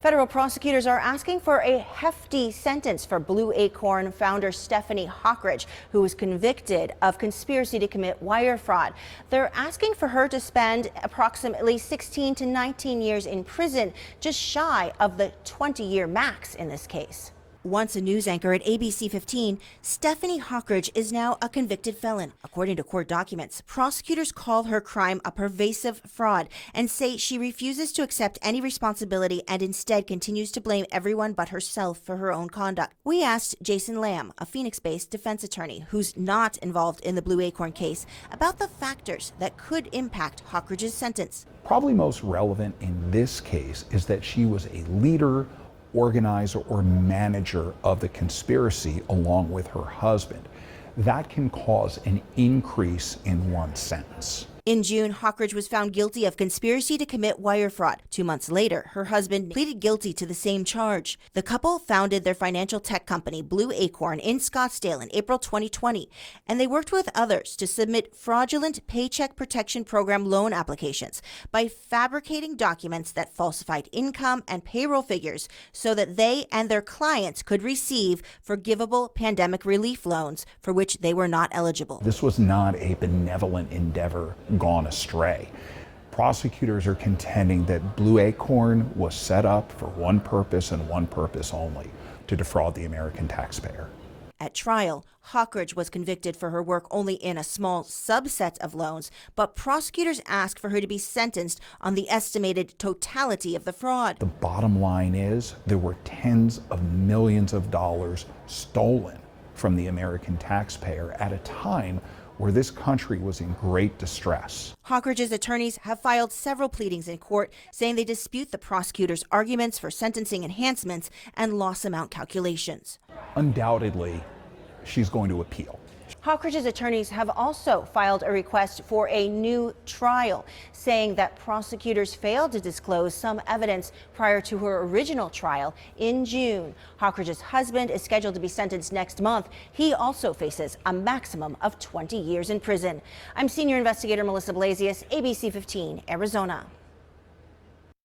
Federal prosecutors are asking for a hefty sentence for Blueacorn founder Stephanie Hockridge, who was convicted of conspiracy to commit wire fraud. They're asking for her to spend approximately 16 to 19 years in prison, just shy of the 20-year max in this case. Once a news anchor at ABC 15, Stephanie Hockridge is now a convicted felon. According to court documents, prosecutors call her crime a pervasive fraud and say she refuses to accept any responsibility and instead continues to blame everyone but herself for her own conduct. We asked Jason Lamb, a Phoenix-based defense attorney who's not involved in the Blueacorn case, about the factors that could impact Hockridge's sentence. Probably most relevant in this case is that she was a leader, organizer, or manager of the conspiracy along with her husband. That can cause an increase in one's sentence. In June, Hockridge was found guilty of conspiracy to commit wire fraud. 2 months later, her husband pleaded guilty to the same charge. The couple founded their financial tech company, Blueacorn, in Scottsdale in April 2020, and they worked with others to submit fraudulent Paycheck Protection Program loan applications by fabricating documents that falsified income and payroll figures so that they and their clients could receive forgivable pandemic relief loans for which they were not eligible. This was not a benevolent endeavor gone astray. Prosecutors are contending that Blueacorn was set up for one purpose and one purpose only: to defraud the American taxpayer. At trial, Hockridge was convicted for her work only in a small subset of loans, but prosecutors asked for her to be sentenced on the estimated totality of the fraud. The bottom line is there were tens of millions of dollars stolen from the American taxpayer at a time where this country was in great distress. Hockridge's attorneys have filed several pleadings in court saying they dispute the prosecutor's arguments for sentencing enhancements and loss amount calculations. Undoubtedly, she's going to appeal. Hockridge's attorneys have also filed a request for a new trial, saying that prosecutors failed to disclose some evidence prior to her original trial in June. Hockridge's husband is scheduled to be sentenced next month. He also faces a maximum of 20 years in prison. I'm senior investigator Melissa Blasius, ABC 15, Arizona.